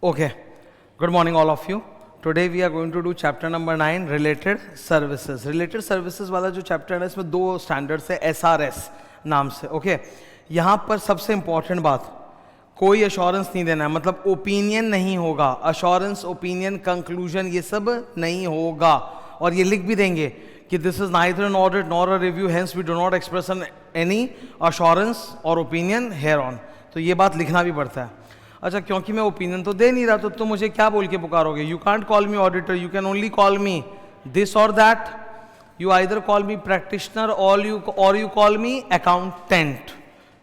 Okay, good morning all of you. Today we are going to do chapter number 9 related services. Related services वाला जो chapter है इसमें दो standards है SRS नाम से. Okay, यहाँ पर सबसे important बात, कोई assurance नहीं देना है, मतलब opinion नहीं होगा, assurance, opinion, conclusion ये सब नहीं होगा. और ये लिख भी देंगे कि this is neither an audit nor a review, hence we do not express any assurance or opinion hereon. तो ये बात लिखना भी पड़ता है. अच्छा, क्योंकि मैं ओपिनियन तो दे नहीं रहा तो तुम मुझे क्या बोल के पुकारोगे? You can't call me auditor, you can only call me this और that. You either call me practitioner और यू कॉल मी अकाउंटेंट,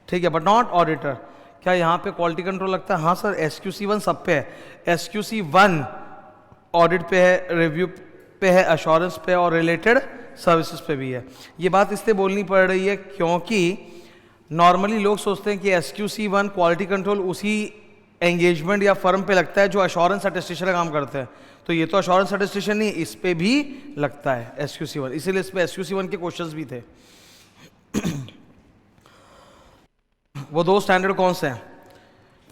ठीक है, बट नॉट ऑडिटर. क्या यहाँ पे क्वालिटी कंट्रोल लगता है? हाँ सर, SQC1 सब पे है. SQC1 ऑडिट पे है, रिव्यू पे है, अश्योरेंस पे और रिलेटेड सर्विसेज पे भी है. ये बात इसलिए बोलनी पड़ रही है क्योंकि नॉर्मली लोग सोचते हैं कि SQC1 क्वालिटी कंट्रोल उसी एंगेजमेंट या फर्म पे लगता है जो अश्योरेंस अटेस्टेशन का काम करते हैं. तो ये तो अश्योरेंस अटेस्टेशन नहीं, इस पे भी लगता है SQC1, इसीलिए इस पे SQC1 के क्वेश्चंस भी थे. वो दो स्टैंडर्ड कौन से हैं?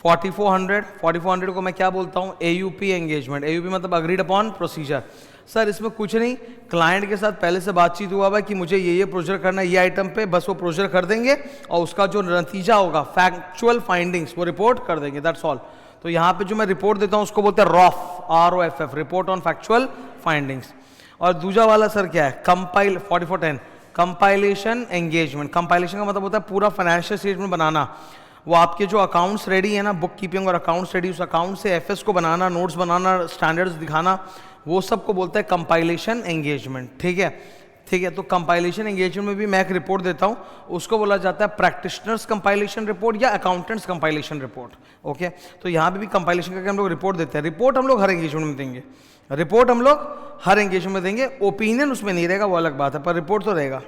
4400 को मैं क्या बोलता हूँ? AUP engagement. AUP मतलब अग्रीड अपॉन प्रोसीजर. सर इसमें कुछ नहीं, क्लाइंट के साथ पहले से बातचीत हुआ है कि मुझे ये प्रोसीजर करना है ये आइटम पे, बस वो प्रोसीजर कर देंगे और उसका जो नतीजा होगा फैक्चुअल फाइंडिंग्स वो रिपोर्ट कर देंगे, दैट्स ऑल. तो यहाँ पे जो मैं रिपोर्ट देता हूँ उसको बोलते हैं ROF, ROFF, report on factual findings. और दूसरा वाला सर क्या है? Compile 4410 compilation engagement. कंपाइलेशन का मतलब होता है पूरा फाइनेंशियल स्टेटमेंट बनाना. वो आपके जो अकाउंट्स रेडी है ना, बुक कीपिंग और अकाउंट्स रेडी, उस अकाउंट से FS को बनाना, नोट्स बनाना, स्टैंडर्ड्स दिखाना, वो सब को बोलता है कंपाइलेशन एंगेजमेंट. ठीक है, ठीक है. तो कंपाइलेशन एंगेजमेंट में भी मैं एक रिपोर्ट देता हूँ, उसको बोला जाता है प्रैक्टिशनर्स कंपाइलेशन रिपोर्ट या अकाउंटेंट्स कंपाइलेशन रिपोर्ट. ओके, तो यहाँ पे भी कंपाइलेशन करके हम लोग रिपोर्ट देते हैं. रिपोर्ट हम लोग हर एंगेजमेंट में देंगे, रिपोर्ट हम लोग हर एंगेजमेंट में देंगे. ओपिनियन उसमें नहीं रहेगा, वो अलग बात है, पर रिपोर्ट तो रहेगा.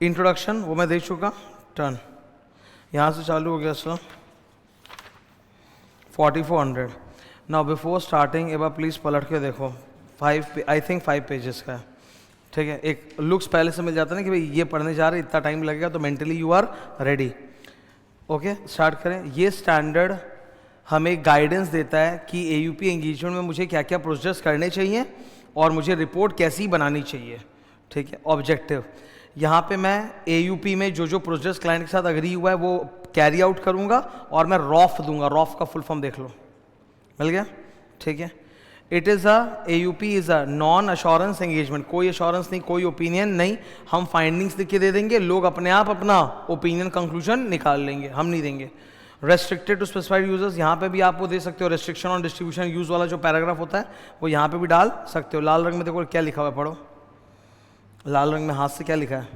इंट्रोडक्शन वो मैं दे चुका. टर्न यहाँ से चालू हो गया सर. 4400. नाउ बिफोर स्टार्टिंग एक बार प्लीज़ पलट के देखो. 5 पेजेस का है, ठीक है. एक लुक्स पहले से मिल जाता है ना कि भाई ये पढ़ने जा रहे, इतना टाइम लगेगा, तो mentally you are ready. Okay, start करें. ये स्टैंडर्ड हमें गाइडेंस देता है कि AUP एंगेजमेंट में मुझे क्या क्या प्रोसेस करने चाहिए और मुझे रिपोर्ट कैसी बनानी चाहिए. ठीक है. ऑब्जेक्टिव, यहाँ पे मैं AUP में जो जो प्रोसेस क्लाइंट के साथ अग्री हुआ है वो कैरी आउट करूँगा और मैं ROF दूंगा. ROF का फुल फॉर्म देख लो, मिल गया, ठीक है. It is AUP is a non assurance engagement. कोई अश्योरेंस नहीं, कोई ओपिनियन नहीं. हम फाइंडिंग्स लिख के दे देंगे, लोग अपने आप अपना ओपिनियन कंक्लूजन निकाल लेंगे, हम नहीं देंगे. रेस्ट्रिक्टेड टू स्पेसिफाइड यूजर्स, यहाँ पे भी आप वो दे सकते हो. रेस्ट्रिक्शन ऑन डिस्ट्रीब्यूशन यूज वाला जो पैराग्राफ होता है वो यहाँ पे भी डाल सकते हो. लाल रंग में देखो क्या लिखा हुआ है, पढ़ो. लाल रंग में हाथ से क्या लिखा है?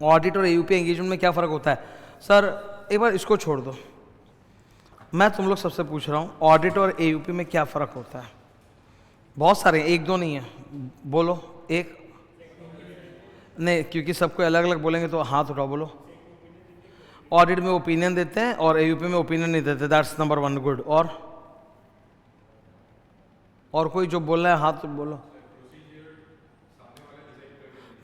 ऑडिट और AUP एंगेजमेंट में क्या फ़र्क होता है? सर एक बार इसको छोड़ दो, मैं तुम लोग सबसे पूछ रहा हूँ, ऑडिट और AUP में क्या फ़र्क होता है? बहुत सारे हैं, एक दो नहीं है, बोलो. एक नहीं, क्योंकि सबको अलग अलग बोलेंगे तो हाथ उठाओ, बोलो. ऑडिट में ओपिनियन देते हैं और AUP में ओपिनियन नहीं देते, दैट्स नंबर 1. गुड. और कोई जो बोलना है हाथ बोलो.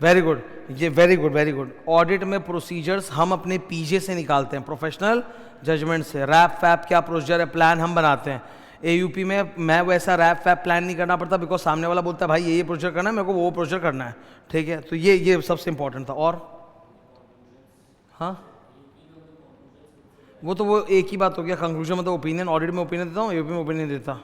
वेरी गुड, ये very good, very good. Audit में प्रोसीजर्स हम अपने PJ से निकालते हैं, प्रोफेशनल जजमेंट से. रैप फैप क्या प्रोसीजर है, प्लान हम बनाते हैं. AUP में मैं वैसा रैप फैप प्लान नहीं करना पड़ता, बिकॉज सामने वाला बोलता है भाई ये प्रोसीजर करना है, मेरे को वो प्रोसीजर करना है. ठीक है, तो ये सबसे इंपॉर्टेंट था. और हाँ, वो एक ही बात हो गया. कंक्लूजन मतलब ओपिनियन. ऑडिट में ओपिनियन देता हूँ, AUP में ओपिनियन देता.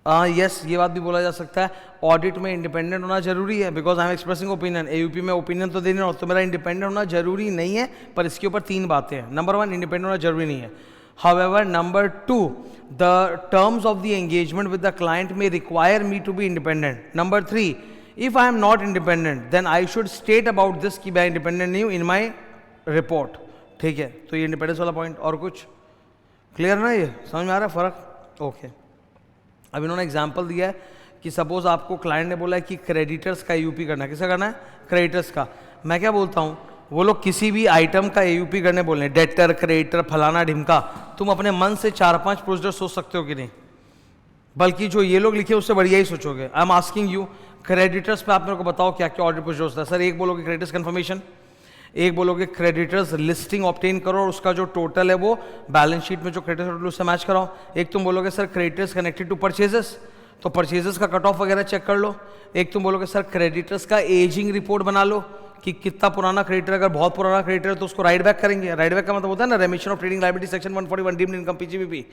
यस, ये बात भी बोला जा सकता है. ऑडिट में इंडिपेंडेंट होना जरूरी है, because I am expressing opinion. AUP में ओपिनियन तो देने और तो मेरा इंडिपेंडेंट होना जरूरी नहीं है, पर इसके ऊपर 3 बातें हैं. नंबर 1, इंडिपेंडेंट होना जरूरी नहीं है. However, number 2, the terms of the engagement with the client में require me to be independent. Number 3, if I am not independent then I should state about this कि मैं इंडिपेंडेंट नहीं हूँ इन माई रिपोर्ट. ठीक है, तो ये इंडिपेंडेंस वाला पॉइंट. और कुछ क्लियर ना? ये समझ में आ रहा है फर्क? ओके. अब इन्होंने एग्जाम्पल दिया है कि सपोज आपको क्लाइंट ने बोला है कि क्रेडिटर्स का AUP करना है. किसका करना है? क्रेडिटर्स का. मैं क्या बोलता हूँ, वो लोग किसी भी आइटम का AUP करने बोले, डेटर, क्रेडिटर, फलाना ढिमका, तुम अपने मन से 4-5 प्रोसीजर सोच सकते हो कि नहीं? बल्कि जो ये लोग लिखे उससे बढ़िया ही सोचोगे. I am asking you, creditors पे आप मेरे को बताओ क्या क्या ऑडिट प्रोसीजर होता है. सर एक बोलोगे क्रेडिटर्स कंफर्मेशन, एक बोलोगे क्रेडिटर्स लिस्टिंग ऑब्टेन करो और उसका जो टोटल है वो बैलेंस शीट में जो क्रेडिटर्स टोटल उससे मैच कराओ। एक तुम बोलोगे sir creditors connected to purchases, तो परचेजेस का कट ऑफ वगैरह चेक कर लो। एक तुम बोलोगे सर क्रेडिटर्स का एजिंग रिपोर्ट बना लो कि कितना पुराना क्रेडिटर, अगर बहुत पुराना क्रेडिटर है तो उसको राइट बैक करेंगे। राइट बैक का मतलब होता है ना रेमिशन of trading liability section 141 deemed income PGBP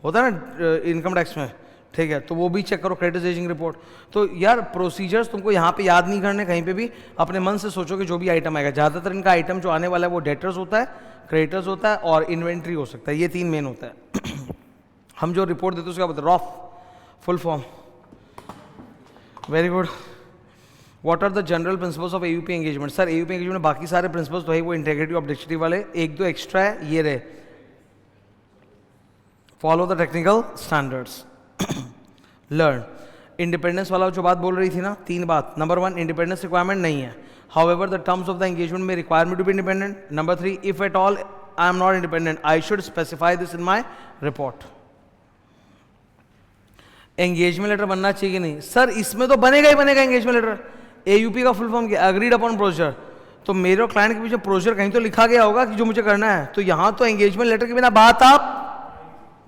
होता है ना इनकम टैक्स में, ठीक है, तो वो भी चेक करो क्रेडिटर्स एजिंग रिपोर्ट। तो यार प्रोसीजर्स तुमको यहाँ पे याद नहीं करने, कहीं पे भी अपने मन से सोचो कि जो भी आइटम आएगा। ज़्यादातर इनका आइटम जो आने वाला है वो डेटर्स होता है, क्रेडिटर्स होता है और इन्वेंट्री हो सकता है, ये 3 मेन होता है। हम जो रिपोर्ट देते हैं उसका बताओ रॉफ full form. Very good. What are the general principles of AUP engagement? Sir AUP engagement में बाकी सारे प्रिंसिपल्स तो है, वो इंटीग्रिटी ऑफ डिक्शनरी वाले, 1-2 एक्स्ट्रा है, ये रहे follow the technical standards, learn. Independence वाला जो बात बोल रही थी ना, 3 बात। नंबर 1 इंडिपेंडेंस रिक्वायरमेंट नहीं है, however the terms of the engagement में require me to be independent. Number 3 if at all I am not independent I should specify this in my report. Engagement letter बनना चाहिए कि नहीं? Sir इसमें तो बनेगा ही बनेगा एंगेजमेंट लेटर। एयूपी का फुल फॉर्म क्या? Agreed upon procedure. तो मेरे और क्लाइंट के बीच प्रोसीजर कहीं तो लिखा गया होगा कि जो मुझे करना है, तो यहां तो एंगेजमेंट लेटर के बिना बात आप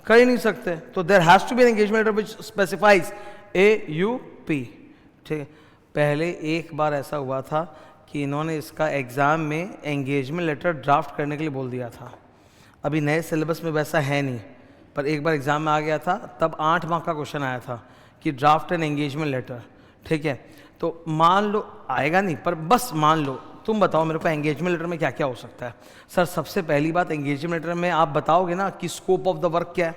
कर ही नहीं सकते। तो there has to be an engagement letter which specifies AUP, ठीक है। पहले एक बार ऐसा हुआ था कि इन्होंने इसका एग्जाम में एंगेजमेंट लेटर ड्राफ्ट करने के लिए बोल दिया था। अभी नए सिलेबस में वैसा है नहीं, पर एक बार एग्जाम में आ गया था, तब 8 मार्क का क्वेश्चन आया था कि ड्राफ्ट एन एंगेजमेंट लेटर, ठीक है। तो मान लो आएगा नहीं, पर बस मान लो, तुम बताओ मेरे को एंगेजमेंट लेटर में क्या क्या हो सकता है? सर सबसे पहली बात, एंगेजमेंट लेटर में आप बताओगे ना कि स्कोप ऑफ द वर्क क्या है,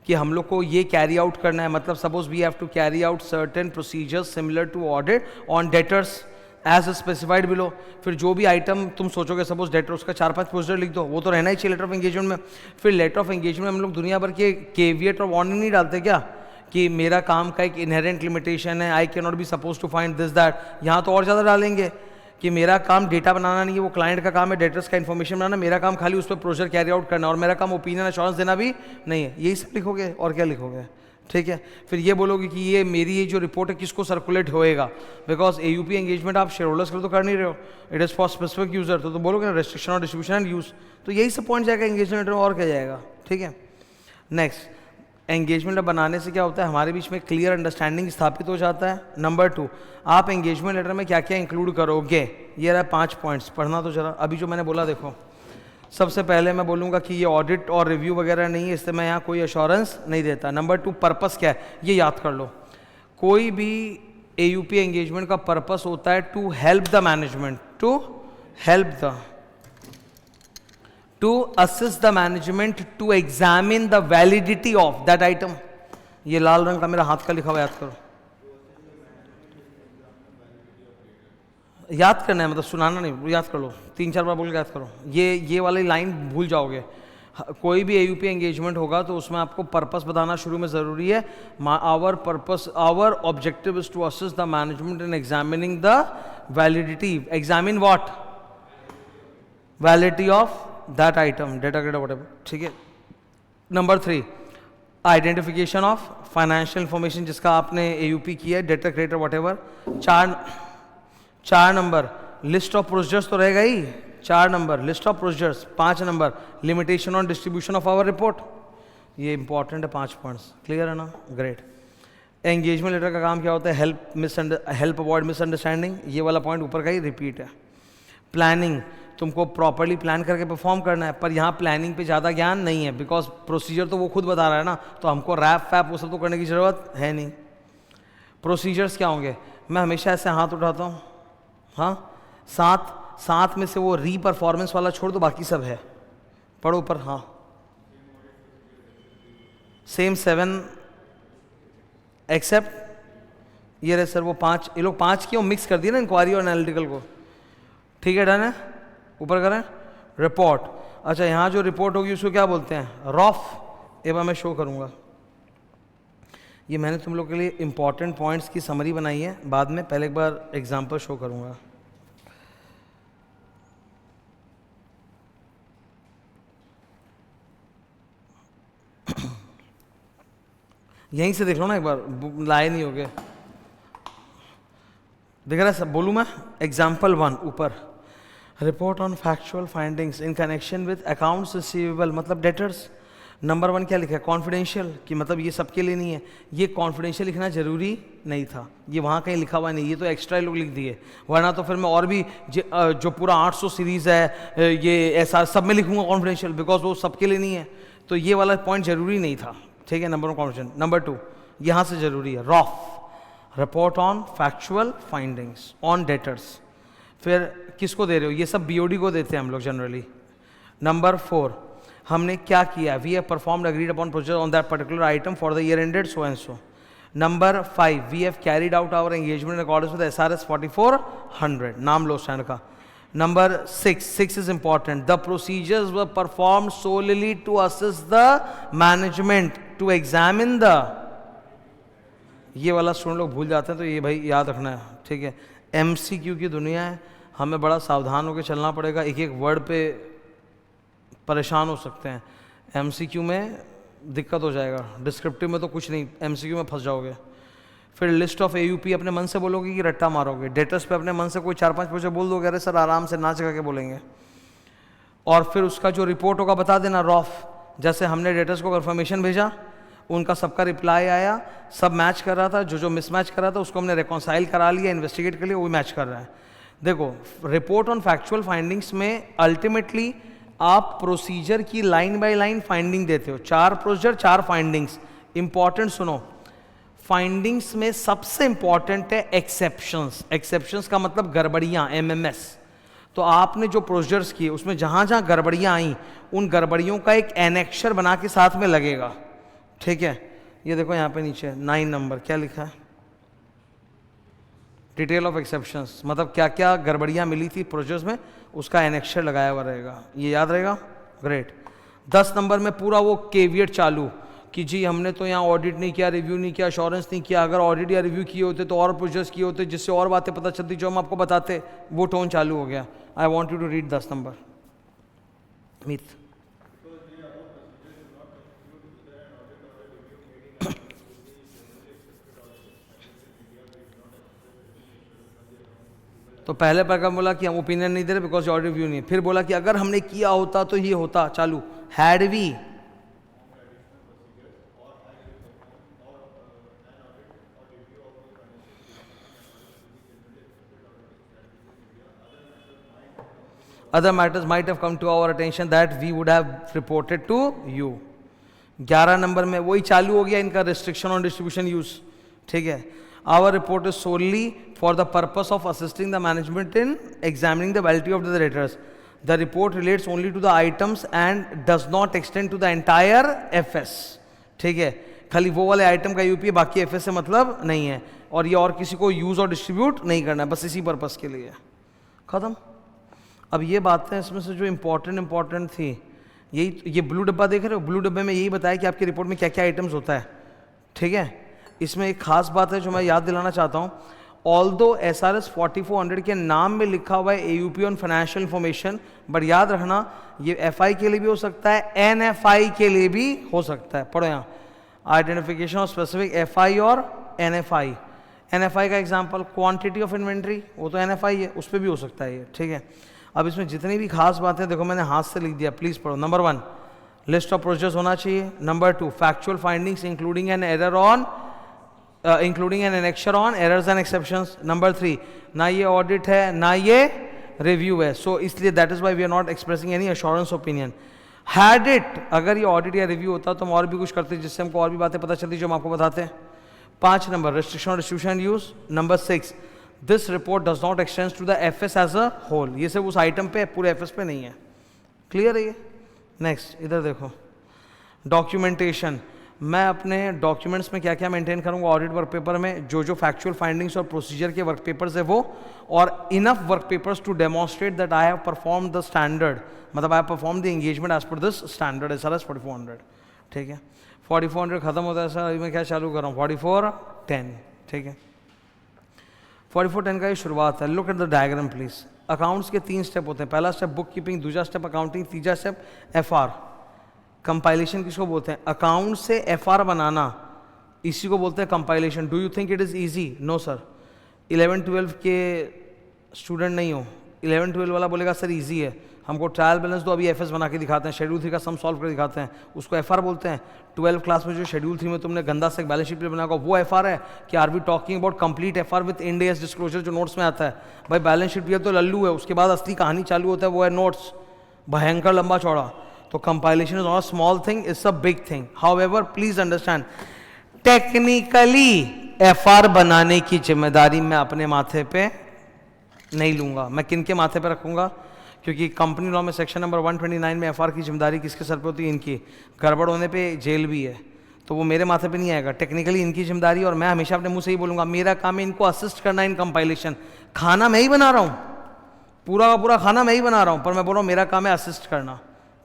कि हम लोग को ये कैरी आउट करना है, मतलब suppose we have to carry out certain procedures similar to audit on debtors as specified below. फिर जो भी आइटम तुम सोचोगे, सपोज डेटर, उसका 4-5 प्रोसीजर लिख दो, वो तो रहना ही चाहिए लेटर ऑफ एंगेजमेंट में। फिर लेटर ऑफ एंगेजमेंट हम लोग दुनिया भर के केविएट और वार्निंग नहीं डालते क्या, कि मेरा काम का एक इनहेरेंट लिमिटेशन है, I can not be suppose to find this that. यहाँ तो और ज़्यादा डालेंगे कि मेरा काम डेटा बनाना नहीं है, वो क्लाइंट का काम है डेटर्स का इन्फॉर्मेशन बनाना, मेरा काम खाली उस पर प्रोसीजर कैरी आउट करना, और मेरा काम ओपिनियन एश्योरेंस देना भी नहीं है। यही सब लिखोगे और क्या लिखोगे, ठीक है। फिर ये बोलोगे कि ये मेरी ये जो रिपोर्ट है किसको सर्कुलेट होएगा, बिकॉज एयूपी एंगेजमेंट आप शेयर होल्डर्स के लिए तो कर नहीं रहे हो, it is for specific user, तो तुम बोलोगे ना रेस्ट्रिक्शन और डिस्ट्रीब्यूशन एंड यूज। तो यही सब पॉइंट जाएगा एंगेजमेंट में, और क्या जाएगा, ठीक है। नेक्स्ट, एंगेजमेंट बनाने से क्या होता है, हमारे बीच में क्लियर अंडरस्टैंडिंग स्थापित हो जाता है। नंबर 2, आप एंगेजमेंट लेटर में क्या क्या इंक्लूड करोगे, ये रहा 5 पॉइंट्स, पढ़ना तो जरा। अभी जो मैंने बोला देखो, सबसे पहले मैं बोलूँगा कि ये ऑडिट और रिव्यू वगैरह नहीं है, इससे मैं यहाँ कोई एश्योरेंस नहीं देता। नंबर 2, पर्पस क्या है, ये याद कर लो। कोई भी एयूपी एंगेजमेंट का पर्पस होता है to help the management, to help the, to assist the management to examine the validity of that item। ये लाल रंग का मेरा हाथ का लिखा हुआ याद करो, याद करना है, मतलब सुनाना नहीं, याद कर लो, 3-4 बार बोल के याद करो। ये वाली लाइन भूल जाओगे। कोई भी एयूपी एंगेजमेंट होगा तो उसमें आपको पर्पस बताना शुरू में ज़रूरी है। Our purpose, our objective is to assist the management in examining the validity, examine what, validity of that item, data credit whatever, ठीक है। Number 3, identification of financial information जिसका आपने एयूपी किया है, data credit whatever. 4 number, list of procedures तो रहेगा ही, 4 number list of procedures. 5 number, limitation on distribution of our report. ये इंपॉर्टेंट है, 5 पॉइंट्स, क्लियर है ना, ग्रेट। एंगेजमेंट लेटर का काम क्या होता है, हेल्प अवॉइड मिसअंडरस्टैंडिंग, ये वाला पॉइंट ऊपर का ही रिपीट है। प्लानिंग, तुमको प्रॉपर्ली प्लान करके परफॉर्म करना है, पर यहाँ प्लानिंग पे ज़्यादा ज्ञान नहीं है, बिकॉज प्रोसीजर तो वो खुद बता रहा है ना, तो हमको रैप फैप वो सब तो करने की ज़रूरत है नहीं। प्रोसीजर्स क्या होंगे, मैं हमेशा ऐसे हाथ उठाता हूँ, हाँ, सात में से वो री परफॉर्मेंस वाला छोड़ दो, बाकी सब है, पढ़ो ऊपर, हाँ। सेम 7 एक्सेप्ट, ये रहे सर वो 5, ये लोग 5 क्यों मिक्स कर दिए ना, इंक्वायरी और एनालिटिकल को, ठीक है, डन है। ऊपर करें रिपोर्ट। अच्छा, यहाँ जो रिपोर्ट होगी उसको क्या बोलते हैं, रॉफ। एक बार मैं शो करूँगा, ये मैंने तुम लोग के लिए इंपॉर्टेंट पॉइंट्स की समरी बनाई है, बाद में पहले एक बार एग्जांपल शो करूँगा। यहीं से देख लो ना एक बार, लाए नहीं हो गए, दिख रहा है सब, बोलूँ मैं। एग्जाम्पल 1 ऊपर, report on factual findings in connection with accounts receivable, मतलब डेटर्स। नंबर 1 क्या लिखा है? कॉन्फिडेंशियल, कि मतलब ये सबके लिए नहीं है। ये कॉन्फिडेंशियल लिखना जरूरी नहीं था, ये वहाँ कहीं लिखा हुआ नहीं, ये तो एक्स्ट्रा लोग लिख दिए, वरना तो फिर मैं और भी जो पूरा 800 सीरीज़ है ये ऐसा सब में लिखूंगा कॉन्फिडेंशियल, बिकॉज वो सबके लिए नहीं है, तो ये वाला पॉइंट जरूरी नहीं था, ठीक है। Number 1 confidential. नंबर 2 यहाँ से जरूरी है, rough, report on factual findings on debtors. फिर किसको दे रहे हो? ये सब बीओडी को देते हैं हम लोग जनरली। नंबर 4 हमने क्या किया? We have performed agreed upon procedure on that particular item for the year ended so and so. Number 5 we have carried out our engagement in accordance with SRS 4400, नाम लो स्टैंड का। Number 6 is important, the procedures were performed solely to assist the management to examine the, ये वाला student लोग भूल जाते हैं, तो ये भाई याद रखना है, ठीक है। MCQ की दुनिया है, हमें बड़ा सावधान होकर चलना पड़ेगा, एक एक वर्ड पे परेशान हो सकते हैं। MCQ में दिक्कत हो जाएगा, डिस्क्रिप्टिव में तो कुछ नहीं, MCQ में फंस जाओगे। फिर लिस्ट ऑफ AUP अपने मन से बोलोगे कि रट्टा मारोगे? डेटर्स पे अपने मन से कोई 4-5 पूछे बोल दोगे, अरे सर आराम से नाच गा के बोलेंगे। और फिर उसका जो रिपोर्ट होगा बता देना रॉफ, जैसे हमने डेटर्स को कंफर्मेशन भेजा, उनका सबका रिप्लाई आया, सब मैच कर रहा था, जो मिसमैच कर रहा था उसको हमने रिकॉन्साइल करा लिया, इन्वेस्टिगेट कर लिया, वो मैच कर रहा है। देखो रिपोर्ट ऑन फैक्चुअल फाइंडिंग्स में अल्टीमेटली आप प्रोसीजर की लाइन बाय लाइन फाइंडिंग देते हो, 4 प्रोसीजर 4 फाइंडिंग्स। इंपॉर्टेंट सुनो, फाइंडिंग्स में सबसे इंपॉर्टेंट है एक्सेप्शंस। एक्सेप्शंस का मतलब गड़बड़ियां, MMS। तो आपने जो प्रोसीजर्स किए उसमें जहां जहां गड़बड़ियां आई, उन गड़बड़ियों का एक एनेक्शर बना के साथ में लगेगा, ठीक है। ये देखो यहाँ पे नीचे 9 नंबर क्या लिखा है? डिटेल ऑफ एक्सेप्शंस, मतलब क्या क्या गड़बड़ियां मिली थी प्रोसीजर्स में, उसका एनेक्शर लगाया हुआ रहेगा, ये याद रहेगा, ग्रेट। 10 नंबर में पूरा वो केवियट चालू कि जी हमने तो यहाँ ऑडिट नहीं किया, रिव्यू नहीं किया, अश्योरेंस नहीं किया, अगर ऑडिट या रिव्यू किए होते तो और प्रोसीजर्स किए होते जिससे और बातें पता चलती जो हम आपको बताते, वो टोन चालू हो गया। I want you to read 10 number मीत। तो पहले पैराग्राफ बोला कि हम ओपिनियन नहीं दे रहे बिकॉज ऑडिट रिव्यू नहीं है, फिर बोला कि अगर हमने किया होता तो ये होता, चालू had we, other matters might have come to our attention that we would have reported to you। 11 number में वही चालू हो गया इनका restriction on distribution use, ठीक है। Our report is solely for the purpose of assisting the management in examining the validity of the debtors। The report relates only to the items and does not extend to the entire FS, ठीक है। खाली वो वाले item का UP, बाकी FS से मतलब नहीं है, और ये और किसी को यूज और डिस्ट्रीब्यूट नहीं करना है, बस इसी पर्पस के लिए, खत्म। अब ये बातें इसमें से जो इंपॉर्टेंट थी, यही ये ब्लू डब्बा देख रहे हो, ब्लू डब्बे में यही बताया कि आपकी रिपोर्ट में क्या क्या आइटम्स होता है, ठीक है। इसमें एक खास बात है जो मैं याद दिलाना चाहता हूँ, ऑल्दो SRS 4400 के नाम में लिखा हुआ है AUP on financial information, but याद रखना ये FI के लिए भी हो सकता है, NFI के लिए भी हो सकता है। पढ़ो यहाँ, आइडेंटिफिकेशन ऑफ स्पेसिफिक FI और NFI। NFI का एग्जाम्पल क्वांटिटी ऑफ इन्वेंट्री, वो तो NFI है, उस पर भी हो सकता है ये, ठीक है। अब इसमें जितनी भी खास बातें देखो मैंने हाथ से लिख दिया, प्लीज पढ़ो। नंबर 1 लिस्ट ऑफ प्रोसीजर्स होना चाहिए। Number 2 factual findings including an error on including an annexure on errors and exceptions. Number 3 ना ये ऑडिट है ना ये रिव्यू है, सो इसलिए that is why we are not expressing any assurance opinion. Had it, अगर ये ऑडिट या रिव्यू होता तो हम और भी कुछ करते जिससे हमको और भी बातें पता चलती जो हम आपको बताते हैं। 5 number restriction on distribution use. Number 6 this report does not extend to the FS as a whole, ये सिर्फ उस आइटम पे, पूरे FS पे नहीं है, क्लियर है ये। नेक्स्ट इधर देखो, डॉक्यूमेंटेशन। मैं अपने डॉक्यूमेंट्स में क्या क्या मेंटेन करूंगा ऑडिट वर्क पेपर में, जो जो फैक्चुअल फाइंडिंग्स और प्रोसीजर के वर्क पेपर्स है वो, और enough work papers to demonstrate that I have perform the standard, मतलब I have perform the engagement as per this standard SRS 4400, ठीक है। 4400 खत्म होता है सर, अभी मैं क्या चालू कर रहा हूँ 4410, ठीक है। 4410 का ये शुरुआत है। Look at the diagram please. Accounts के 3 स्टेप होते हैं, पहला स्टेप बुक कीपिंग, दूसरा स्टेप अकाउंटिंग, तीसरा स्टेप FR। कंपाइलेशन किसको बोलते हैं? अकाउंट से FR बनाना, इसी को बोलते हैं compilation. Do you think it is easy? No sir. 11-12 के स्टूडेंट नहीं हो, 11-12 वाला बोलेगा सर इजी है, हमको ट्रायल बैलेंस दो, अभी एफएस बना के दिखाते हैं, शेड्यूल 3 का सम सॉल्व कर दिखाते हैं, उसको एफआर बोलते हैं। 12 क्लास में जो शेड्यूल 3 में तुमने गंदा से एक बैलेंस शीट बनाया वो एफआर है कि are we talking about complete FR with Ind AS disclosure जो नोट्स में आता है? भाई बैलेंस शीट भी तो लल्लू है, उसके बाद असली कहानी चालू होता है, वो है नोट्स, भयंकर लंबा चौड़ा। तो compilation is not a small thing, it's a big thing. However please understand, technically FR बनाने की जिम्मेदारी मैं अपने माथे पे नहीं लूंगा। मैं किन के माथे पे रखूंगा? क्योंकि कंपनी लॉ में सेक्शन नंबर 129 में एफआर की जिम्मेदारी किसके सर पे होती है? इनकी। गड़बड़ होने पे जेल भी है, तो वो मेरे माथे पे नहीं आएगा, टेक्निकली इनकी जिम्मेदारी। और मैं हमेशा अपने मुंह से ही बोलूंगा मेरा काम है इनको असिस्ट करना इन कंपाइलेशन। खाना मैं ही बना रहा हूँ, पूरा का पूरा खाना मैं ही बना रहा हूँ, पर मैं बोल रहा हूँ मेरा काम है असिस्ट करना,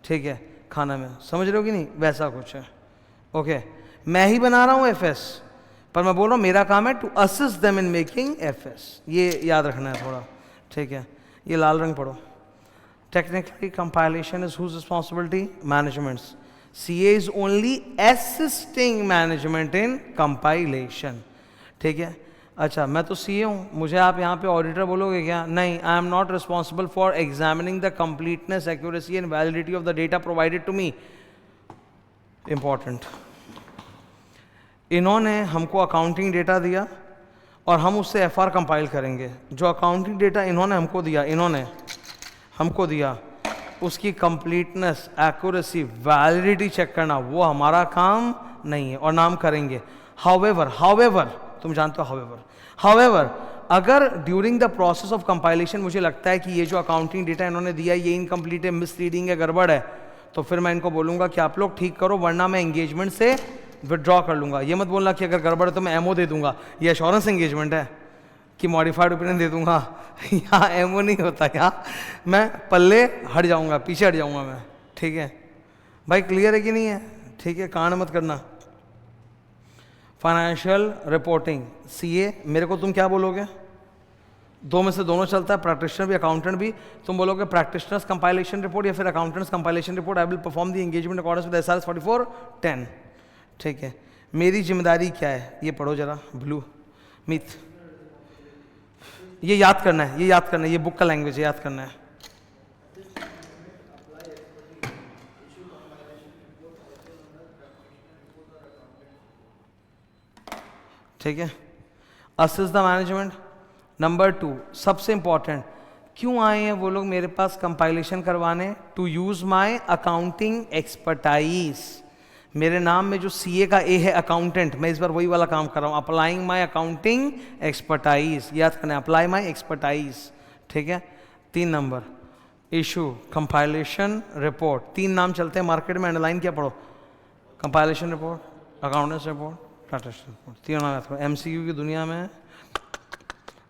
ठीक है, खाना में। समझ रहे हो कि नहीं? वैसा कुछ है, ओके। मैं ही बना रहा हूँ एफएस, पर मैं बोल रहा हूँ मेरा काम है to assist them in making FS. ये याद रखना है थोड़ा, ठीक है। ये लाल रंग पढ़ो। Technically compilation is whose responsibility? Management's. CA is only assisting management in compilation, ठीक है। अच्छा, मैं तो सीए हूँ, मुझे आप यहाँ पे ऑडिटर बोलोगे क्या? नहीं, I am not responsible for examining the completeness, accuracy and validity of the data provided to me. Important, इन्होंने हमको अकाउंटिंग डेटा दिया और हम उससे एफआर कंपाइल करेंगे। जो अकाउंटिंग डेटा इन्होंने हमको दिया उसकी कंप्लीटनेस, एक्यूरेसी, वैलिडिटी चेक करना वो हमारा काम नहीं है, और नाम करेंगे। हाउएवर तुम जानते हो, हाउएवर अगर during the process of compilation मुझे लगता है कि ये जो अकाउंटिंग डेटा इन्होंने दिया ये इनकम्प्लीट है, मिसलीडिंग है, गड़बड़ है, तो फिर मैं इनको बोलूंगा कि आप लोग ठीक करो, वरना मैं एंगेजमेंट से विड्रॉ कर लूंगा। ये मत बोलना कि अगर गड़बड़ है तो मैं एमओ दे दूंगा, ये एश्योरेंस एंगेजमेंट है कि मॉडिफाइड ओपिनियन दे दूंगा। यहाँ एमओ नहीं होता, यहाँ मैं पल्ले हट जाऊंगा, पीछे हट जाऊंगा मैं, ठीक है भाई? क्लियर है कि नहीं है? ठीक है, कांड मत करना। फाइनेंशियल रिपोर्टिंग, सीए, मेरे को तुम क्या बोलोगे? दो में से दोनों चलता है, प्रैक्टिशनर भी अकाउंटेंट भी। तुम बोलोगे प्रैक्टिशनर्स कंपाइलेशन रिपोर्ट या फिर accountants compilation report. I will perform the engagement according with SRS 4410, ठीक है। मेरी जिम्मेदारी क्या है? ये पढ़ो जरा, ब्लू मिथ, ये याद करना है, ये याद करना है, ये बुक का लैंग्वेज है, याद करना है। ठीक है, असिस्ट द मैनेजमेंट। नंबर 2 सबसे इंपॉर्टेंट, क्यों आए हैं वो लोग मेरे पास कंपाइलेशन करवाने? To use my accounting expertise. मेरे नाम में जो सीए का ए है अकाउंटेंट, मैं इस बार वही वाला काम कर रहा हूँ, अप्लाइंग माय अकाउंटिंग एक्सपर्टाइज। याद करना है, अप्लाई माय एक्सपर्टाइज, ठीक है। 3 नंबर, इशू कंपाइलेशन रिपोर्ट। 3 नाम चलते हैं मार्केट में, अंडरलाइन क्या पढ़ो? Compilation report, accountancy report, statistics report. 3 नाम याद करो। एमसीक्यू की दुनिया में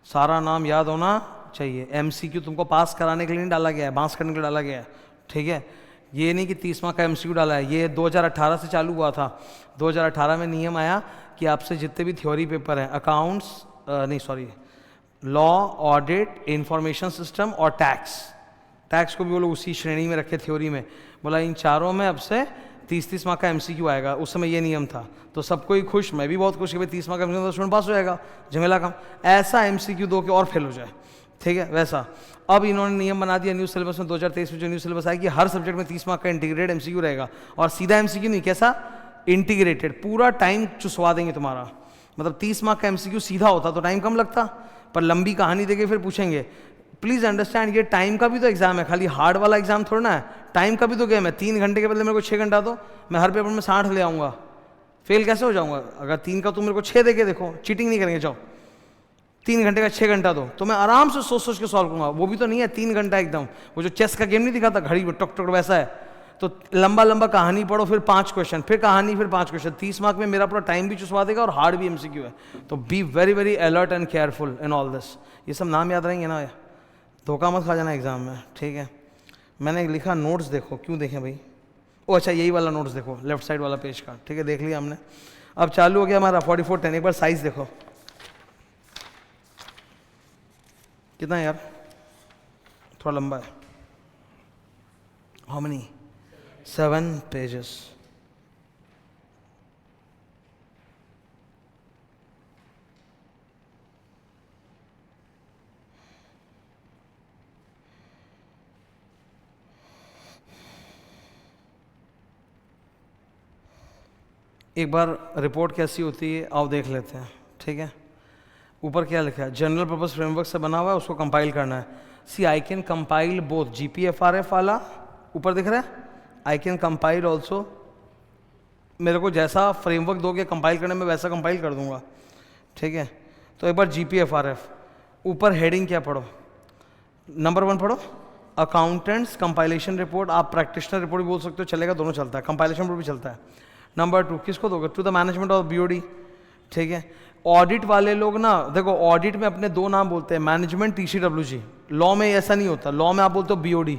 सारा नाम याद होना चाहिए। एमसीक्यू तुमको पास कराने के लिए नहीं डाला गया है, बांस करने के लिए डाला गया है, ठीक है। ये नहीं कि 30 मार्क का एमसीक्यू डाला है, ये 2018 से चालू हुआ था। 2018 में नियम आया कि आपसे जितने भी थ्योरी पेपर हैं, अकाउंट्स नहीं sorry, law, audit, information system और टैक्स को भी वो लोग उसी श्रेणी में रखे थ्योरी में। बोला इन चारों में अब से 30-30 मार्क का एमसीक्यू आएगा। उस समय ये नियम था, तो सबको ही खुश, मैं भी बहुत खुश कि भाई 30 मार्क का एमसीक्यू तो स्टूडेंट पास हो जाएगा, झमेला काम। ऐसा एमसीक्यू दो कि और फेल हो जाए, ठीक है, वैसा। अब इन्होंने नियम बना दिया न्यू सिलेबस में, 2023 में जो न्यू सिलेबस आया कि हर सब्जेक्ट में 30 मार्क का इंटीग्रेटेड एमसीक्यू रहेगा। और सीधा एमसीक्यू नहीं, कैसा? इंटीग्रेटेड, पूरा टाइम चुसवा देंगे तुम्हारा। मतलब 30 मार्क का एमसीक्यू सीधा होता तो टाइम कम लगता, पर लंबी कहानी देके फिर पूछेंगे। प्लीज अंडरस्टैंड, ये टाइम का भी तो एग्जाम है, खाली हार्ड वाला एग्जाम थोड़ा ना है, टाइम का भी तो गेम है। 3 घंटे के बदले मेरे को 6 घंटा दो, मैं हर पेपर में 60 ले आऊंगा, फेल कैसे हो जाऊंगा? अगर 3 का तुम मेरे को 6 देके देखो, चीटिंग नहीं करेंगे, जाओ 3 घंटे का 6 घंटा दो, तो मैं आराम से सोच सोच के सॉल्व करूंगा। वो भी तो नहीं है 3 घंटा एकदम, वो जो चेस का गेम नहीं दिखाता घड़ी में टक टक, वैसा है। तो लंबा लंबा कहानी पढ़ो, फिर 5 क्वेश्चन, फिर कहानी, फिर 5 क्वेश्चन। 30 मार्क में मेरा पूरा टाइम भी चुसवा देगा और हार्ड भी एमसीक्यू है। तो be very very alert and careful in all this. ये सब नाम याद रहेंगे ना, धोखा मत खा जाना एग्जाम में, ठीक है। मैंने लिखा नोट्स देखो, क्यों देखें भाई? ओ अच्छा, यही वाला नोट्स देखो, लेफ्ट साइड वाला पेज का, ठीक है, देख लिया हमने। अब चालू हो गया हमारा 4410। एक बार साइज देखो कितना है यार, थोड़ा लंबा है। How many? 7 पेजेस। एक बार रिपोर्ट कैसी होती है आओ देख लेते हैं, ठीक है। ऊपर क्या लिखा है, जनरल पर्पस फ्रेमवर्क से बना हुआ है, उसको कंपाइल करना है। See I can compile both GPFRF वाला ऊपर दिख रहा है, आई कैन कंपाइल ऑल्सो, मेरे को जैसा फ्रेमवर्क दोगे कंपाइल करने में वैसा कंपाइल कर दूंगा, ठीक है। तो एक बार GPFRF, ऊपर हेडिंग क्या पढ़ो, नंबर 1 पढ़ो, अकाउंटेंट्स कंपाइलेशन रिपोर्ट, आप प्रैक्टिशनर रिपोर्ट भी बोल सकते हो, चलेगा, दोनों चलता है, कंपाइलेशन रिपोर्ट भी चलता है। नंबर 2 किसको दोगे, to the management of BOD, ठीक है। ऑडिट वाले लोग ना देखो, ऑडिट में अपने 2 नाम बोलते हैं, मैनेजमेंट, TCWG। लॉ में ऐसा नहीं होता, लॉ में आप बोलते हो BOD,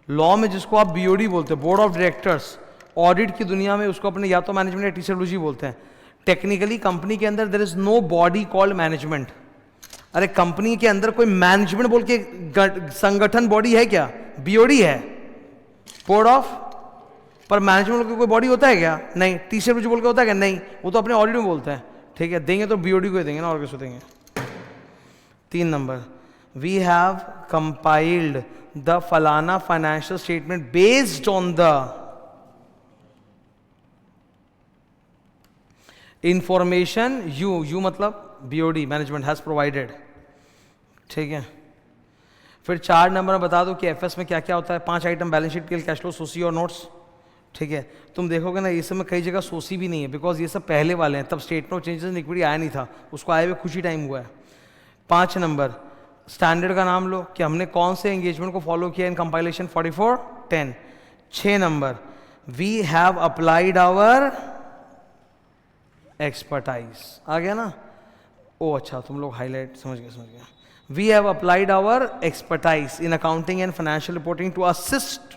लॉ में जिसको आप BOD बोलते हो, बोर्ड ऑफ डायरेक्टर्स, ऑडिट की दुनिया में उसको अपने या तो मैनेजमेंट या TCWG बोलते हैं। टेक्निकली कंपनी के अंदर there is no body called management. अरे कंपनी के अंदर कोई मैनेजमेंट बोल के संगठन बॉडी है क्या, BOD है, बोर्ड ऑफ, पर मैनेजमेंट बोल के कोई बॉडी होता है क्या, नहीं। TCWG बोल के होता है क्या, नहीं, वो तो अपने ऑडिट में बोलते हैं, ठीक है। देंगे तो BOD को ही देंगे ना, और किसको देंगे। 3 number, we have compiled the फलाना financial statement based on the information you मतलब BOD मैनेजमेंट हैज प्रोवाइडेड, ठीक है। फिर 4 नंबर बता दो कि FS में क्या क्या होता है। 5 item, balance sheet, PL, cash flow, SOCE और नोट्स, ठीक है। तुम देखोगे ना ये सब में कई जगह सोसी भी नहीं है, बिकॉज ये सब पहले वाले हैं, तब statement of changes in equity आया नहीं था, उसको आए हुए कुछ ही टाइम हुआ है। 5 नंबर, स्टैंडर्ड का नाम लो कि हमने कौन से एंगेजमेंट को फॉलो किया in compilation 4410। 6 number, we have applied our expertise, आ गया ना, ओ अच्छा तुम लोग हाईलाइट समझ गए। We have applied our expertise in accounting and financial reporting to assist,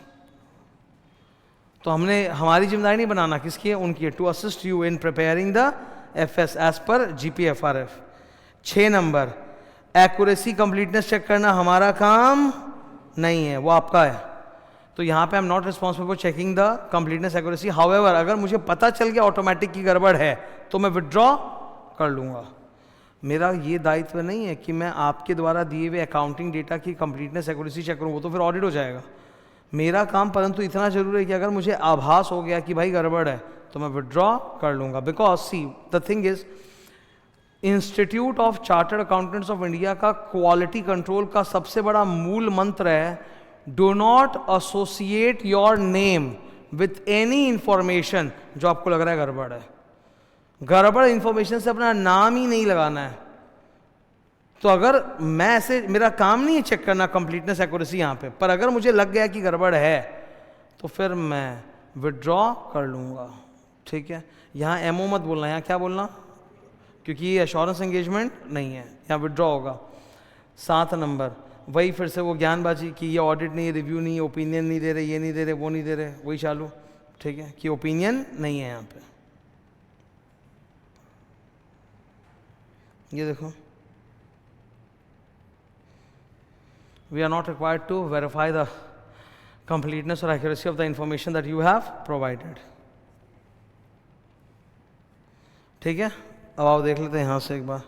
तो हमने, हमारी जिम्मेदारी नहीं बनाना, किसकी है, उनकी है, to assist you in preparing the FS as पर GPFRF। 6 नंबर, एक्यूरेसी कंप्लीटनेस चेक करना हमारा काम नहीं है, वो आपका है। तो यहाँ पे आई am not responsible for checking the completeness accuracy, however अगर मुझे पता चल गया ऑटोमेटिक की गड़बड़ है तो मैं विड्रॉ कर लूँगा। मेरा ये दायित्व नहीं है कि मैं आपके द्वारा दिए हुए अकाउंटिंग डेटा की कंप्लीटनेस एक्यूरेसी चेक करूँ, वो तो फिर ऑडिट हो जाएगा। मेरा काम परंतु इतना जरूर है कि अगर मुझे आभास हो गया कि भाई गड़बड़ है तो मैं विड्रॉ कर लूँगा। Because see the thing is, institute of chartered accountants of India का क्वालिटी कंट्रोल का सबसे बड़ा मूल मंत्र है, do not associate your name with any information जो आपको लग रहा है गड़बड़ है। गड़बड़ इंफॉर्मेशन से अपना नाम ही नहीं लगाना है। तो अगर मैं ऐसे, मेरा काम नहीं है चेक करना कंप्लीटनेस एक्यूरेसी यहाँ पे, पर अगर मुझे लग गया कि गड़बड़ है तो फिर मैं विड्रॉ कर लूँगा, ठीक है। यहाँ MO मत बोलना, यहाँ क्या बोलना, क्योंकि ये एश्योरेंस एंगेजमेंट नहीं है, यहाँ विड्रॉ होगा। 7 नंबर, वही फिर से वो ज्ञानबाजी कि ये ऑडिट नहीं, रिव्यू नहीं, ओपिनियन नहीं दे रहे, ये नहीं दे रहे, वो नहीं दे रहे, वही चालू, ठीक है, कि ओपिनियन नहीं है यहाँ पे। ये देखो, we are not required to verify the completeness or accuracy of the information that you have provided, ठीक है। अब आओ देख लेते हैं यहाँ से एक बार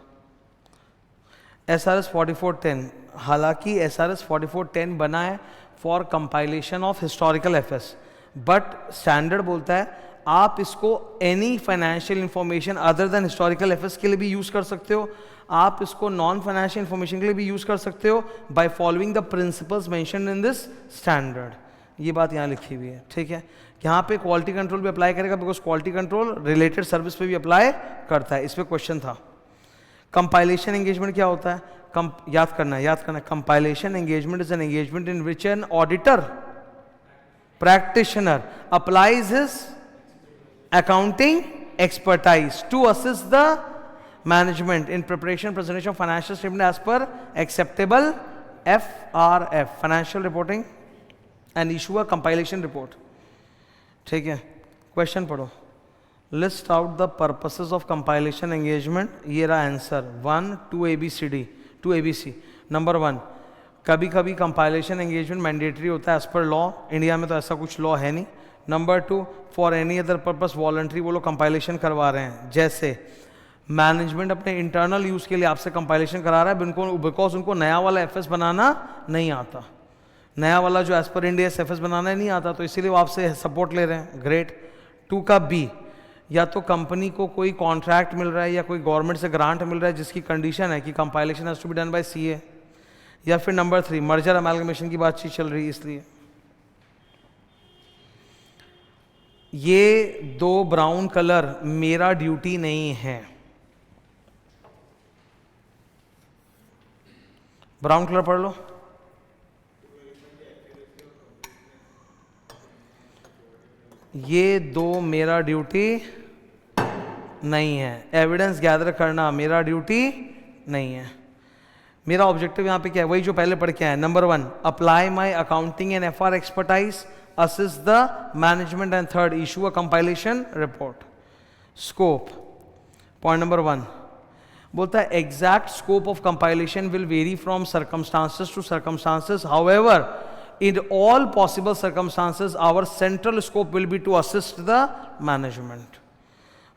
SRS 4410। हालांकि SRS 4410 बना है for compilation of historical FS, but standard बोलता है आप इसको any financial information other than historical FS के लिए भी यूज कर सकते हो, आप इसको नॉन फाइनेंशियल इंफॉर्मेशन के लिए भी यूज कर सकते हो by following the principles mentioned in this standard. ये बात यहाँ लिखी हुई है, ठीक है। यहाँ पे क्वालिटी कंट्रोल भी अप्लाई करेगा, because quality control related service पे भी अप्लाई करता है। इस पे क्वेश्चन था। कंपाइलेशन एंगेजमेंट क्या होता है, याद करना। Compilation engagement is an engagement in which an auditor practitioner applies his accounting expertise to assist the management in preparation presentation of financial statement as per acceptable FRF financial reporting and issue a compilation report। ठीक है, question पढ़ो। List out the purposes of compilation engagement. ये रहा answer 1 2 ABCD 2 ABC। Number 1, कभी कभी compilation engagement mandatory होता है as per law, India में तो ऐसा कुछ लॉ है नहीं। Number 2, for any other purpose voluntary वो लोग कंपाइलेशन करवा रहे हैं, जैसे मैनेजमेंट अपने इंटरनल यूज के लिए आपसे कंपाइलेशन करा रहा है बिकॉज उनको नया वाला FS बनाना नहीं आता, नया वाला जो एज पर इंडिया FS बनाना नहीं आता, तो इसीलिए वो आपसे सपोर्ट ले रहे हैं। ग्रेट। 2 का B, या तो कंपनी को कोई कॉन्ट्रैक्ट मिल रहा है या कोई गवर्नमेंट से ग्रांट मिल रहा है जिसकी कंडीशन है कि compilation has to be done by CA, या फिर नंबर 3 मर्जर अमेलगमेशन की बातचीत चल रही है इसलिए। ये 2 ब्राउन कलर मेरा ड्यूटी नहीं है। ब्राउन कलर पढ़ लो। ये 2 मेरा ड्यूटी नहीं है। एविडेंस गैदर करना मेरा ड्यूटी नहीं है। मेरा ऑब्जेक्टिव यहां पे क्या है? वही जो पहले पढ़ के आया। Number 1, apply my accounting and FR expertise, assist the management, and third, issue a compilation report. Scope, point number 1 बोलता है exact scope of compilation will vary from circumstances to circumstances. However, in all possible circumstances, our central scope will be to assist the management.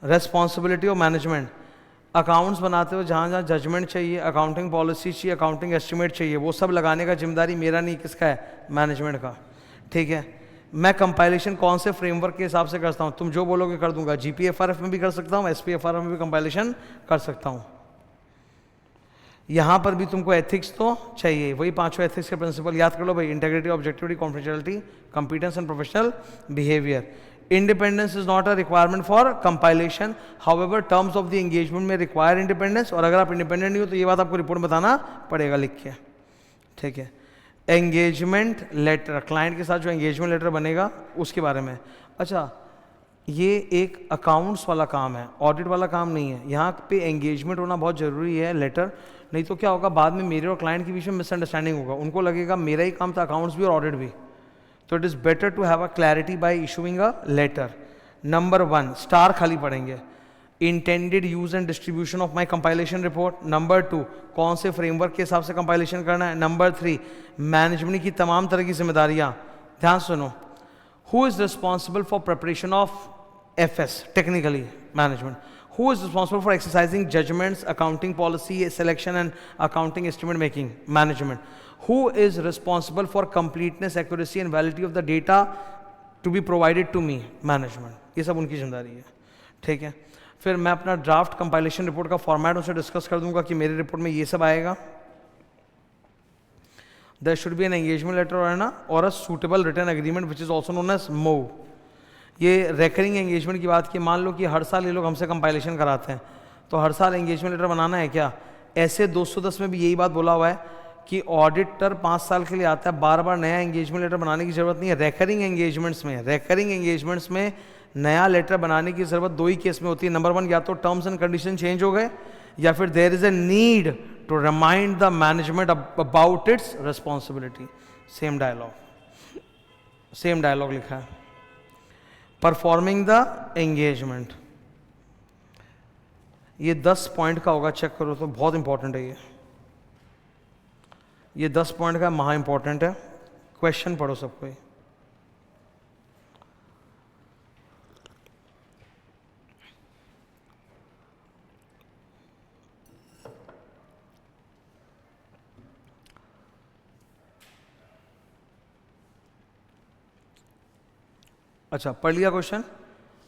Responsibility of management, accounts बनाते हो जहाँ जहाँ judgement चाहिए, accounting policy चाहिए, accounting estimate चाहिए, वो सब लगाने का जिम्मेदारी मेरा नहीं, किसका है? मैनेजमेंट का। ठीक है, मैं कंपाइलेशन कौन से फ्रेमवर्क के हिसाब से करता हूँ? तुम जो बोलोगे कर दूंगा। जीपीएफआरएफ में भी कर सकता हूँ, एसपीएफआरएफ में भी कंपाइलेशन कर सकता हूँ। यहाँ पर भी तुमको एथिक्स तो चाहिए, वही 5 एथिक्स के प्रिंसिपल याद कर लो भाई। Integrity, objectivity, confidentiality, competence and professional behaviour. Independence is not a requirement for compilation, however terms of the engagement में रिक्वायर इंडिपेंडेंस, और अगर आप इंडिपेंडेंट नहीं हो तो ये बात आपको रिपोर्ट में बताना पड़ेगा लिख के। ठीक है, एंगेजमेंट लेटर, क्लाइंट के साथ जो एंगेजमेंट लेटर बनेगा उसके बारे में। अच्छा, ये एक अकाउंट्स वाला काम है, ऑडिट वाला काम नहीं है। यहाँ पे एंगेजमेंट होना बहुत ज़रूरी है, लेटर, नहीं तो क्या होगा बाद में मेरे और क्लाइंट के बीच में मिसअंडरस्टैंडिंग होगा। उनको लगेगा मेरा ही काम था अकाउंट्स भी और ऑडिट भी। तो it is better to have a clarity by issuing a letter. Number 1 star खाली पढ़ेंगे, intended use and distribution of my compilation report. Number 2 कौन से फ्रेमवर्क के हिसाब से कंपाइलेशन करना है। नंबर 3 मैनेजमेंट की तमाम तरह की जिम्मेदारियां। ध्यान सुनो, who is responsible for preparation of FS, technically management. Who is responsible for exercising judgments, accounting policy selection and accounting estimate making, management. Who is responsible for completeness, accuracy and validity of the data to be provided to me, management. ये सब उनकी जिम्मेदारी है। ठीक है, फिर मैं अपना ड्राफ्ट कंपाइलेशन रिपोर्ट का फॉर्मेट उनसे डिस्कस कर दूंगा कि मेरे रिपोर्ट में ये सब आएगा। There should be an engagement letter और a suitable written agreement which is also known as MOU। ये रेकरिंग एंगेजमेंट की बात की, मान लो कि हर साल ये लोग हमसे कंपाइलेशन कराते हैं, तो हर साल एंगेजमेंट लेटर बनाना है क्या? ऐसे 210 में भी यही बात बोला हुआ है कि ऑडिटर 5 साल के लिए आता है, बार बार नया एंगेजमेंट लेटर बनाने की जरूरत नहीं है। रेकरिंग एंगेजमेंट्स में नया लेटर बनाने की जरूरत 2 ही केस में होती है। नंबर 1, या तो टर्म्स एंड कंडीशन चेंज हो गए, या फिर there is a need to remind the management about its responsibility. Same dialogue लिखा है। परफॉर्मिंग द एंगेजमेंट, ये 10 पॉइंट का होगा, चेक करो तो बहुत इंपॉर्टेंट है ये 10 पॉइंट का महा इंपॉर्टेंट है। क्वेश्चन पढ़ो सबको। अच्छा, पढ़ लिया क्वेश्चन?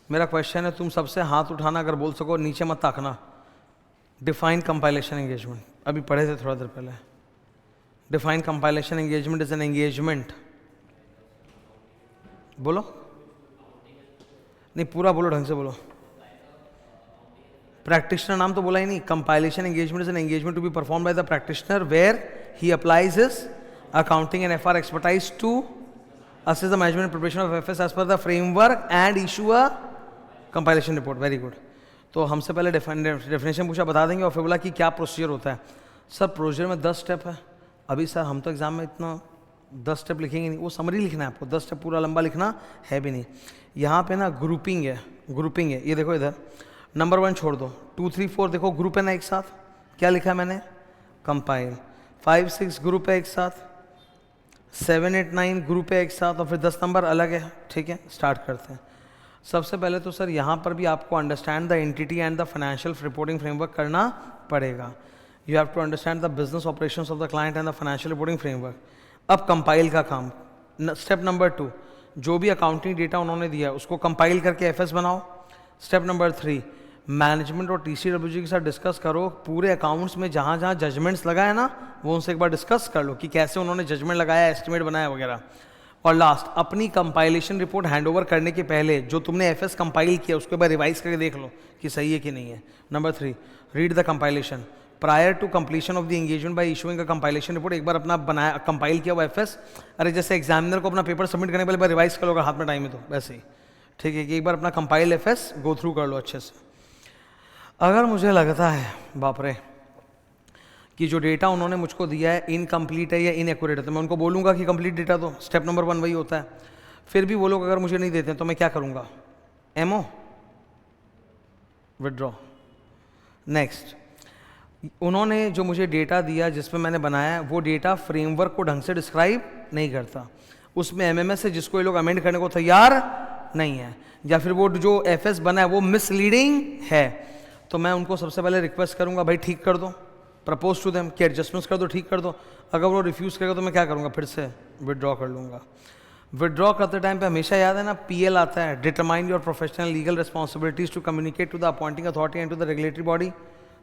मेरा क्वेश्चन है, तुम सबसे हाथ उठाना, अगर बोल सको, नीचे मत ताकना। डिफाइन कंपाइलेशन एंगेजमेंट, अभी पढ़े थे थोड़ा देर पहले। Define compilation engagement is an engagement, बोलो, नहीं पूरा बोलो, ढंग से बोलो। प्रैक्टिशनर नाम तो बोला ही नहीं। Compilation engagement is an engagement to be perform by the practitioner where he applies his accounting and FR expertise to assist the management preparation of FS as per the framework and issue a compilation report. Very good. तो हमसे पहले definition पूछा, बता देंगे, और फिर बोला कि क्या प्रोसीजर होता है। सर प्रोसीजर में 10 स्टेप है। अभी सर हम तो एग्जाम में इतना 10 स्टेप लिखेंगे नहीं, वो समरी लिखना है आपको, 10 स्टेप पूरा लंबा लिखना है भी नहीं। यहाँ पे ना ग्रुपिंग है, ये देखो इधर नंबर 1 छोड़ दो, 2, 3, 4 देखो ग्रुप है ना एक साथ। क्या लिखा है मैंने? कंपाइल। 5, 6 ग्रुप है एक साथ, 7, 8, 9 ग्रुप है एक साथ, और फिर 10 नंबर अलग है। ठीक है, स्टार्ट करते हैं। सबसे पहले तो सर यहाँ पर भी आपको understand the entity and the financial reporting framework करना पड़ेगा। You have to understand the business operations of the client and the financial reporting framework. अब कंपाइल का काम, स्टेप नंबर 2, जो भी अकाउंटिंग डेटा उन्होंने दिया है उसको कंपाइल करके एफएस बनाओ। स्टेप नंबर 3, मैनेजमेंट और TCWG के साथ डिस्कस करो पूरे अकाउंट्स में जहाँ जहाँ जजमेंट्स लगाए ना, वो उनसे एक बार डिस्कस कर लो कि कैसे उन्होंने जजमेंट लगाया, एस्टिमेट बनाया वगैरह। और लास्ट, अपनी कंपाइलेशन रिपोर्ट हैंडओवर करने के पहले जो तुमने एफएस कंपाइल किया उसके बाद रिवाइज करके देख लो कि सही है कि नहीं है। Number 3, read the compilation prior to completion of the engagement by issuing a compilation report. एक बार अपना बनाया कंपाइल किया हुआ एफएस, अरे जैसे एग्जामिनर को अपना पेपर सबमिट करने के पहले रिवाइज कर लो अगर हाथ में टाइम है तो, वैसे ही ठीक है कि एक बार अपना कंपाइल एफएस गो थ्रू कर लो अच्छे से। अगर मुझे लगता है बाप रे कि जो डेटा उन्होंने मुझको दिया है इनकम्प्लीट है या इनएक्यूरेट है, तो मैं उनको बोलूँगा कि कंप्लीट डेटा दो, स्टेप नंबर 1 वही होता है। फिर भी वो लोग अगर मुझे नहीं देते हैं तो मैं क्या करूँगा, एमओ विड्रॉ। नेक्स्ट, उन्होंने जो मुझे डेटा दिया जिसमें मैंने बनाया वो डेटा फ्रेमवर्क को ढंग से डिस्क्राइब नहीं करता, उसमें एमएमएस है जिसको ये लोग अमेंड करने को तैयार नहीं है, या फिर वो जो एफएस बना है वो मिसलीडिंग है, तो मैं उनको सबसे पहले रिक्वेस्ट करूँगा भाई ठीक कर दो, प्रपोज टू देम कि एडजस्टमेंट्स कर दो, ठीक कर दो। अगर वो रिफ्यूज़ करेगा तो मैं क्या करूँगा, फिर से विड्रॉ कर लूँगा। विड्रॉ करते टाइम पे हमेशा याद है ना, पीएल आता है, determine your professional legal responsibilities to communicate to the appointing authority and to the regulatory body,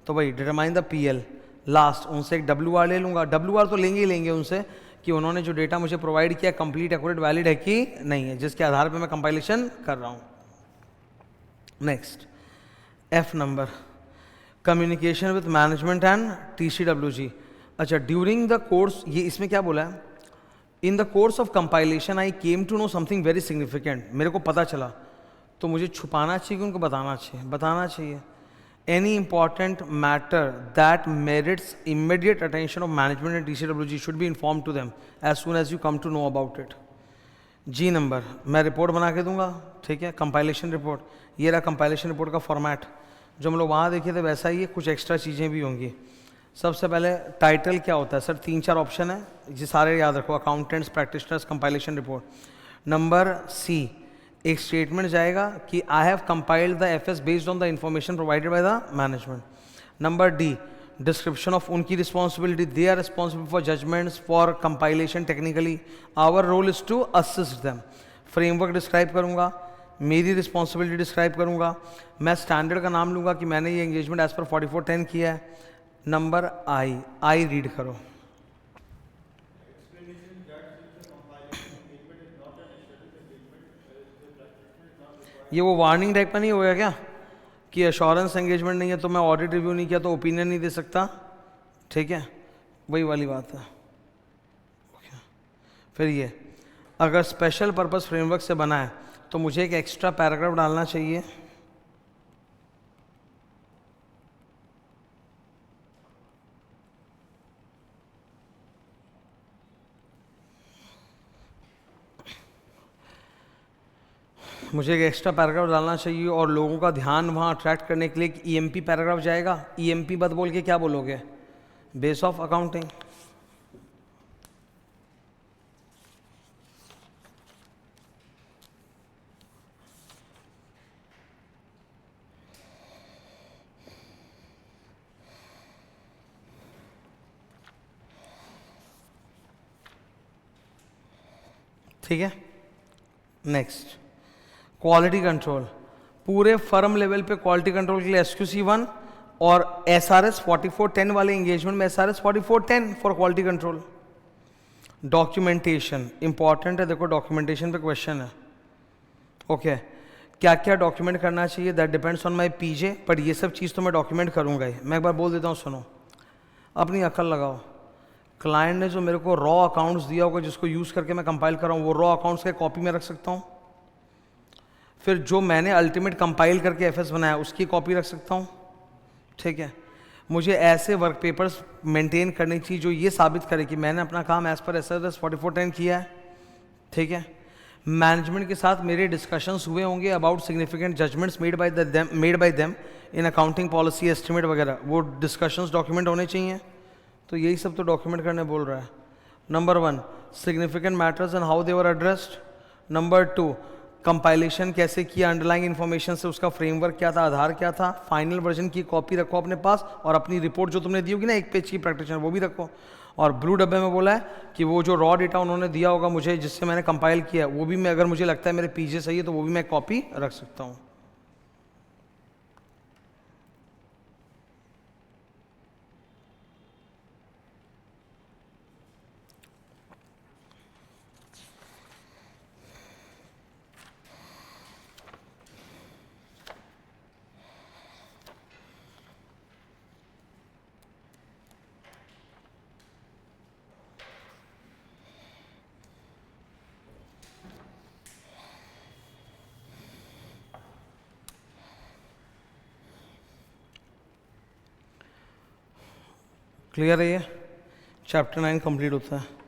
तो भाई डिटरमाइन द पीएल। लास्ट, उनसे एक WR ले लूँगा, WR तो लेंगे ही लेंगे उनसे कि उन्होंने जो डेटा मुझे प्रोवाइड किया कंप्लीट एक्यूरेट वैलिड है कि नहीं है, जिसके आधार पर मैं कंपाइलेशन कर रहा हूँ। Next, F number, communication with management and TCWG। अच्छा, ड्यूरिंग द कोर्स, ये इसमें क्या बोला है, in the course of compilation I came to know something very significant, मेरे को पता चला, तो मुझे छुपाना चाहिए कि उनको बताना चाहिए, बताना चाहिए। Any important matter that merits immediate attention of management and TCWG should be inform to them as soon as you come to know about it. G number, मैं रिपोर्ट बना के दूंगा, ठीक है, कंपाइलेशन रिपोर्ट। ये रहा कंपाइलेशन रिपोर्ट का format, जो हम लोग वहाँ देखे थे वैसा ही है, कुछ एक्स्ट्रा चीज़ें भी होंगी। सबसे पहले टाइटल क्या होता है सर, 3-4 ऑप्शन है, ये सारे याद रखो, accountants, practitioners, compilation report. Number C, एक स्टेटमेंट जाएगा कि I have compiled the FS based on the information provided by the management. Number D, description of उनकी responsibility, they are responsible for judgements for compilation technically, our role is to assist them. Framework describe करूँगा, मेरी responsibility describe करूँगा, मैं standard का नाम लूँगा कि मैंने ये एंगेजमेंट एज पर 4410 किया है। नंबर I रीड करो, ये वो वार्निंग टाइप का नहीं होगा क्या कि एश्योरेंस एंगेजमेंट नहीं है तो मैं ऑडिट रिव्यू नहीं किया तो ओपिनियन नहीं दे सकता, ठीक है, वही वाली बात है। ओके, फिर ये अगर स्पेशल पर्पस फ्रेमवर्क से बना है तो मुझे एक एक्स्ट्रा पैराग्राफ डालना चाहिए, मुझे एक एक्स्ट्रा पैराग्राफ डालना चाहिए और लोगों का ध्यान वहाँ अट्रैक्ट करने के लिए एक EMP पैराग्राफ जाएगा। EMP बद बोल के क्या बोलोगे, बेस ऑफ अकाउंटिंग। ठीक है, नेक्स्ट, क्वालिटी कंट्रोल, पूरे फर्म लेवल पे क्वालिटी कंट्रोल के लिए SQC1 और SRS 4410 वाले एंगेजमेंट में SRS 4410 for quality control. Documentation important है, देखो डॉक्यूमेंटेशन पे क्वेश्चन है, ओके, क्या क्या डॉक्यूमेंट करना चाहिए that depends on my PJ, पर ये सब चीज़ तो मैं डॉक्यूमेंट करूँगा ही। मैं एक बार बोल देता हूँ, सुनो, अपनी अकल लगाओ। क्लाइंट ने जो मेरे को रॉ अकाउंट्स दिया होगा जिसको यूज़ करके मैं कंपाइल कर रहा हूँ, वो रॉ अकाउंट्स के कॉपी में रख सकता हूँ। फिर जो मैंने अल्टीमेट कंपाइल करके एफएस बनाया उसकी कॉपी रख सकता हूँ, ठीक है। मुझे ऐसे वर्क पेपर्स मेंटेन करनी चाहिए जो ये साबित करे कि मैंने अपना काम एज पर SRS 4410 किया है, ठीक है। मैनेजमेंट के साथ मेरे डिस्कशंस हुए होंगे about significant judgments made by them in accounting policy estimate वगैरह, वो डिस्कशंस डॉक्यूमेंट होने चाहिए। तो यही सब तो डॉक्यूमेंट करने बोल रहा है। Number 1, significant matters and how they were addressed. Number 2, compilation कैसे किया, अंडरलाइंग इन्फॉर्मेशन से उसका फ्रेमवर्क क्या था, आधार क्या था। फाइनल वर्जन की कॉपी रखो अपने पास और अपनी रिपोर्ट जो तुमने दी होगी ना 1 पेज की प्रैक्टिशनर, वो भी रखो। और ब्लू डब्बे में बोला है कि वो जो रॉ डेटा उन्होंने दिया होगा मुझे जिससे मैंने कंपाइल किया वो भी मैं, अगर मुझे लगता है मेरे PJ सही है तो वो भी मैं कॉपी रख सकता हूँ। क्लियर है ये? चैप्टर 9 कंप्लीट होता है।